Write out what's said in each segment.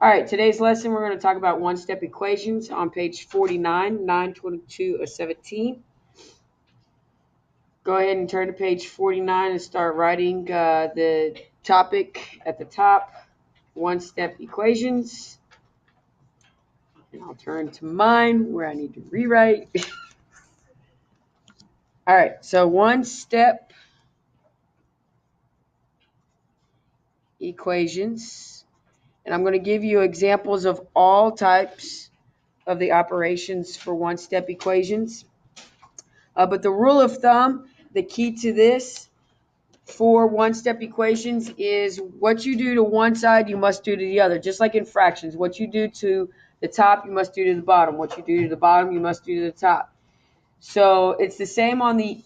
All right, today's lesson, we're going to talk about one-step equations on page 49, 922 of 17. Go ahead and turn to page 49 and start writing the topic at the top, one-step equations. And I'll turn to mine where I need to rewrite. All right, so one-step equations. And I'm going to give you examples of all types of the operations for one-step equations. But the rule of thumb, the key to this for one-step equations is what you do to one side, you must do to the other. Just like in fractions, what you do to the top, you must do to the bottom. What you do to the bottom, you must do to the top. So it's the same on the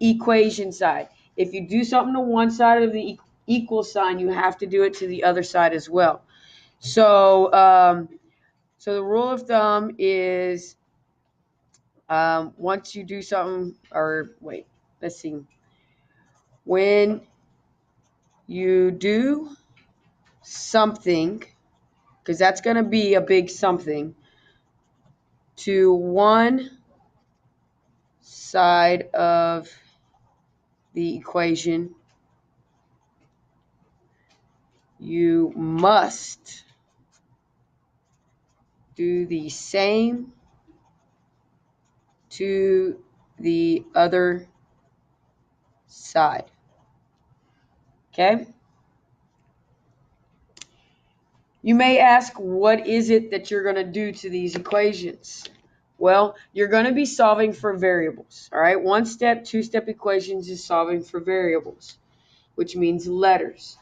equation side. If you do something to one side of the equal sign, you have to do it to the other side as well. So the rule of thumb is once you do something, let's see. When you do something, because that's going to be a big something, to one side of the equation, you must do the same to the other side. Okay? You may ask, what is it that you're going to do to these equations? Well, you're going to be solving for variables. All right? One-step, two-step equations is solving for variables, which means letters.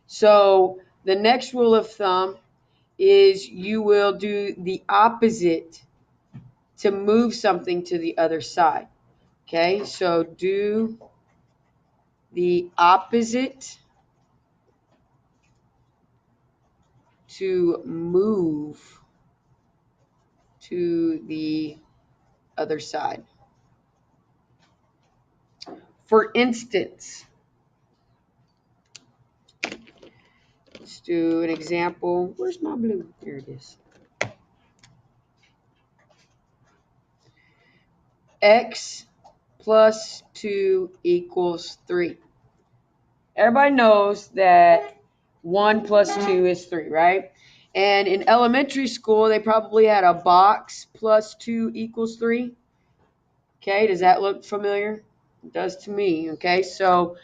So the next rule of thumb is you will do the opposite to move something to the other side. Okay, so do the opposite to move to the other side. For instance, let's do an example. Where's my blue? Here it is. X plus 2 equals 3. Everybody knows that 1 plus 2 is 3, right? And in elementary school, they probably had a box plus 2 equals 3. Okay, does that look familiar? It does to me, okay? So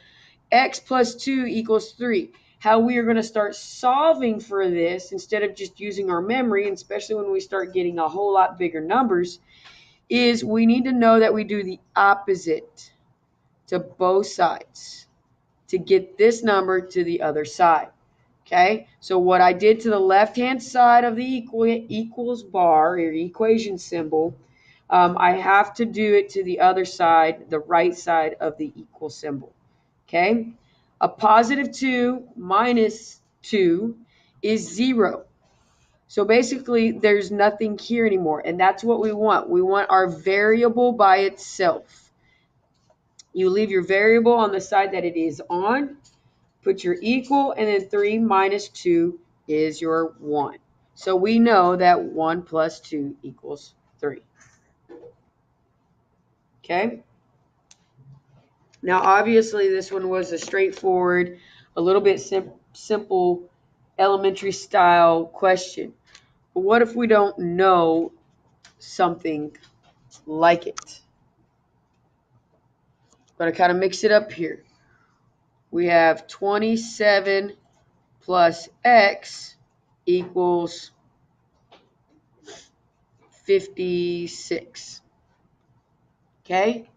x plus 2 equals 3. How we are going to start solving for this, instead of just using our memory, and especially when we start getting a whole lot bigger numbers, is we need to know that we do the opposite to both sides to get this number to the other side. Okay, so what I did to the left-hand side of the equals bar, or equation symbol, I have to do it to the other side, the right side of the equal symbol. Okay, a positive 2 minus 2 is 0. So basically, there's nothing here anymore, and that's what we want. We want our variable by itself. You leave your variable on the side that it is on, put your equal, and then 3 minus 2 is your 1. So we know that 1 plus 2 equals 3. Okay? Now, obviously, this one was a straightforward, a little bit simple, elementary style question. But what if we don't know something like it? Got to kind of mix it up here. We have 27 plus x equals 56. Okay?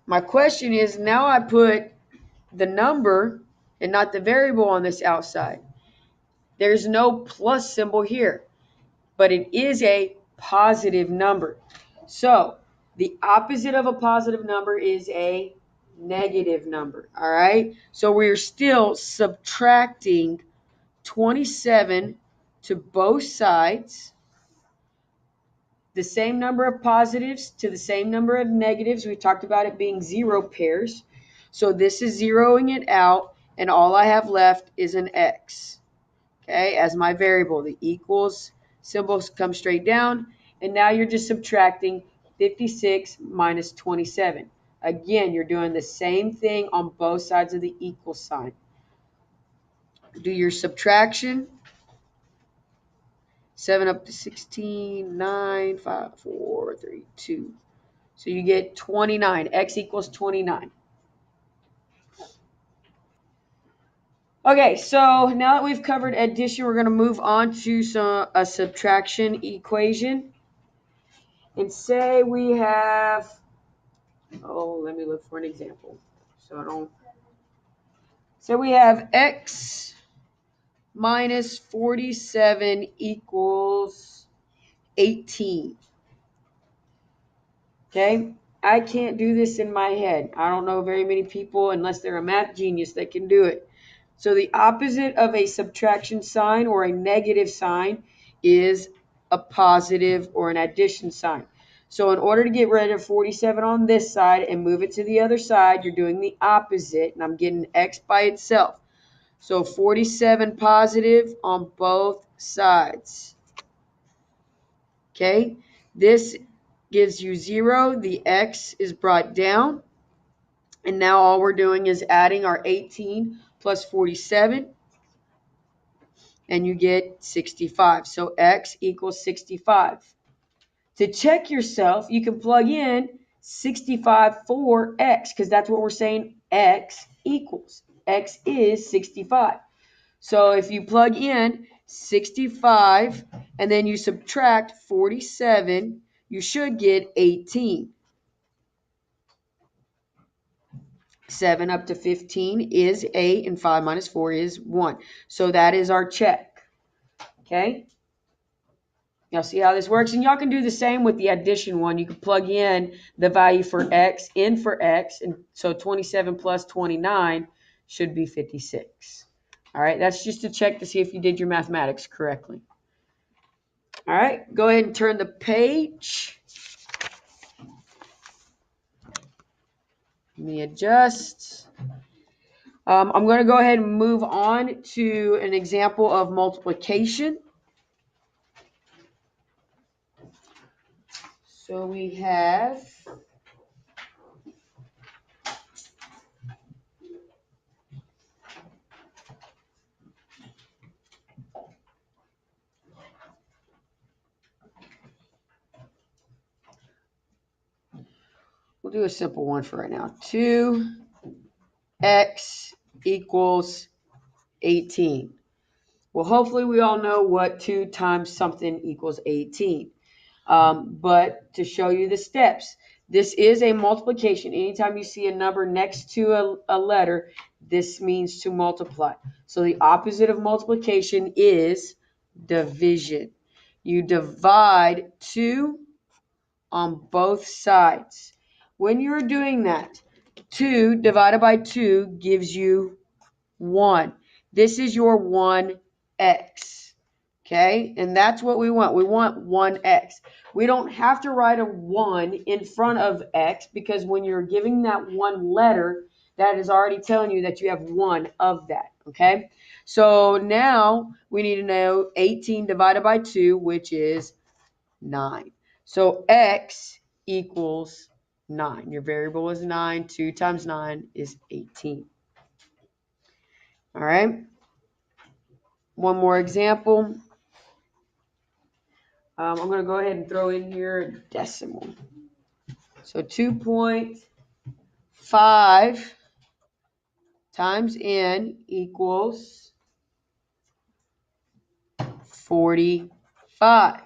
My question is, now I put the number and not the variable on this outside. There's no plus symbol here, but it is a positive number. So the opposite of a positive number is a negative number. All right? So we're still subtracting 27 to both sides. The same number of positives to the same number of negatives. We talked about it being 0 pairs. So this is zeroing it out, and all I have left is an x. okay, as my variable. The equals symbols come straight down, and now you're just subtracting 56 minus 27. Again, you're doing the same thing on both sides of the equal sign. Do your subtraction. 7 up to 16, 9, 5, 4, 3, 2. So you get 29. X equals 29. Okay, so now that we've covered addition, we're going to move on to a subtraction equation. And say we have, let me look for an example. So we have x minus 47 equals 18. Okay, I can't do this in my head. I don't know very many people, unless they're a math genius, that can do it. So the opposite of a subtraction sign or a negative sign is a positive or an addition sign. So in order to get rid of 47 on this side and move it to the other side, you're doing the opposite, and I'm getting x by itself. So 47 positive on both sides. Okay, this gives you 0. The x is brought down. And now all we're doing is adding our 18 plus 47. And you get 65. So x equals 65. To check yourself, you can plug in 65 for x, because that's what we're saying x equals. X is 65. So if you plug in 65 and then you subtract 47, you should get 18. 7 up to 15 is 8, and 5 minus 4 is 1. So that is our check. Okay? Y'all see how this works? And y'all can do the same with the addition one. You can plug in the value for x, and so 27 plus 29 should be 56. All right, that's just to check to see if you did your mathematics correctly. All right, go ahead and turn the page. Let me adjust. I'm going to go ahead and move on to an example of multiplication. So we have we'll do a simple one for right now. 2x equals 18. Well, hopefully we all know what 2 times something equals 18. But to show you the steps, this is a multiplication. Anytime you see a number next to a letter, this means to multiply. So the opposite of multiplication is division. You divide 2 on both sides. When you're doing that, 2 divided by 2 gives you 1. This is your 1x. Okay, and that's what we want. We want 1x. We don't have to write a 1 in front of x, because when you're giving that one letter, that is already telling you that you have 1 of that. Okay, so now we need to know 18 divided by 2, which is 9. So x equals 9. Your variable is 9. 2 times 9 is 18. All right. One more example. I'm going to go ahead and throw in here decimal. So 2.5 times n equals 45.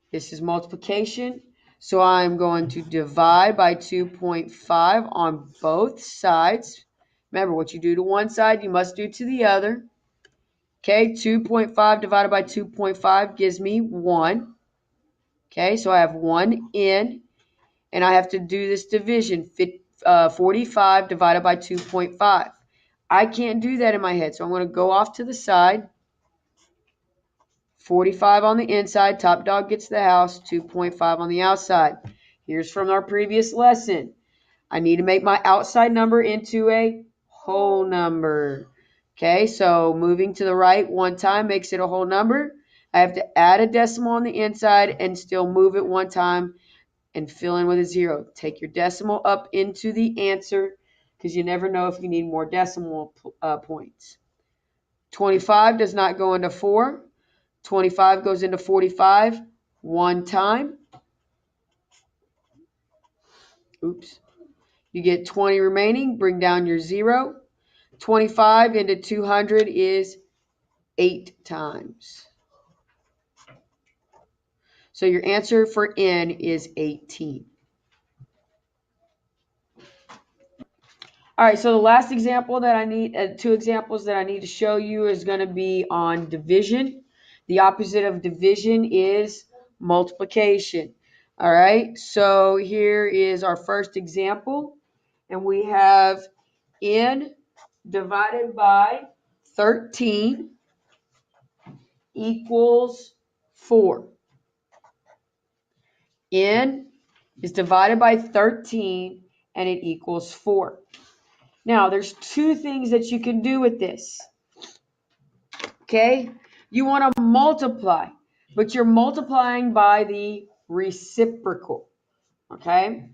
This is multiplication. So I'm going to divide by 2.5 on both sides. Remember, what you do to one side, you must do to the other. Okay, 2.5 divided by 2.5 gives me 1. Okay, so I have 1n, and I have to do this division, 45 divided by 2.5. I can't do that in my head, so I'm going to go off to the side. 45 on the inside, top dog gets the house, 2.5 on the outside. Here's from our previous lesson. I need to make my outside number into a whole number. Okay, so moving to the right one time makes it a whole number. I have to add a decimal on the inside and still move it one time and fill in with a 0. Take your decimal up into the answer because you never know if you need more decimal points. 25 does not go into 4. 25 goes into 45 one time. Oops. You get 20 remaining. Bring down your 0. 25 into 200 is 8 times. So your answer for n is 18. All right, so the last example that I need, 2 examples that I need to show you is going to be on division. The opposite of division is multiplication. All right, so here is our first example, and we have n divided by 13 equals 4. N is divided by 13 and it equals 4. Now, there's 2 things that you can do with this. Okay? You want to multiply, but you're multiplying by the reciprocal. Okay?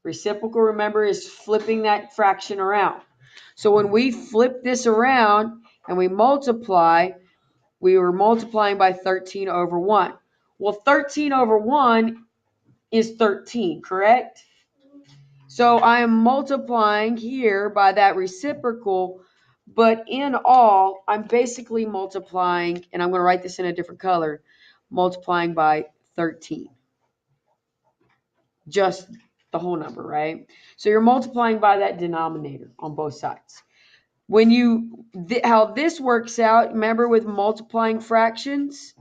Reciprocal, remember, is flipping that fraction around. So when we flip this around and we multiply, we were multiplying by 13 over 1. Well, 13 over 1 is 13, correct? So I am multiplying here by that reciprocal, but in all, I'm basically multiplying, and I'm going to write this in a different color, multiplying by 13. Just the whole number, right? So you're multiplying by that denominator on both sides. When how this works out, remember with multiplying fractions,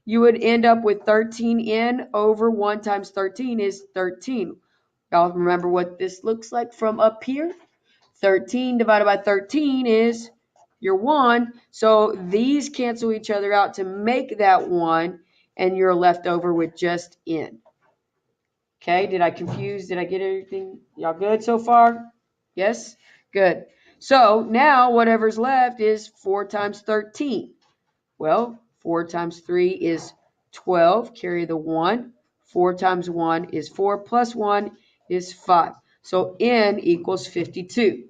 you would end up with 13n over 1 times 13 is 13. Y'all remember what this looks like from up here? 13 divided by 13 is your 1. So these cancel each other out to make that 1, and you're left over with just n. Okay, did I confuse? Did I get everything? Y'all good so far? Yes? Good. So now whatever's left is 4 times 13. Well, 4 times 3 is 12. Carry the 1. 4 times 1 is 4 plus 1 is 5. So n equals 52.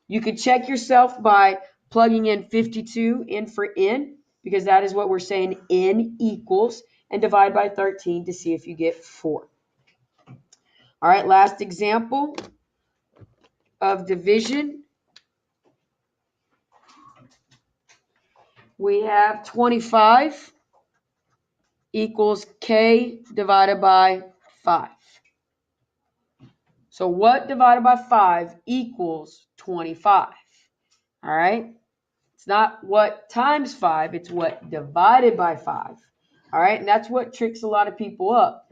You could check yourself by plugging in 52 in for n, because that is what we're saying n equals, and divide by 13 to see if you get 4. All right, last example of division. We have 25 equals k divided by 5. So what divided by 5 equals 25? All right. It's not what times 5, it's what divided by 5. All right, and that's what tricks a lot of people up.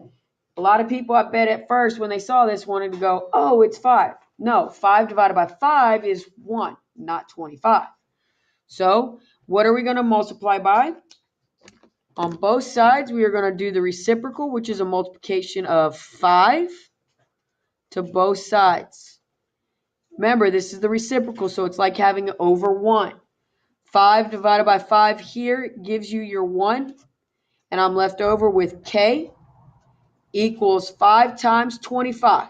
A lot of people, I bet at first when they saw this, wanted to go, oh, it's 5. No, 5 divided by 5 is 1, not 25. So what are we going to multiply by? On both sides, we are going to do the reciprocal, which is a multiplication of 5 to both sides. Remember, this is the reciprocal, so it's like having over 1. 5 divided by 5 here gives you your 1, and I'm left over with k equals 5 times 25.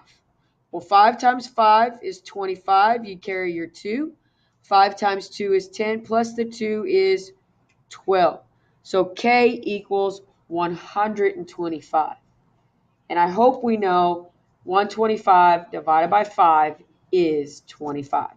Well, 5 times 5 is 25. You carry your 2. 5 times 2 is 10, plus the 2 is 12. So k equals 125. And I hope we know 125 divided by 5 is 25.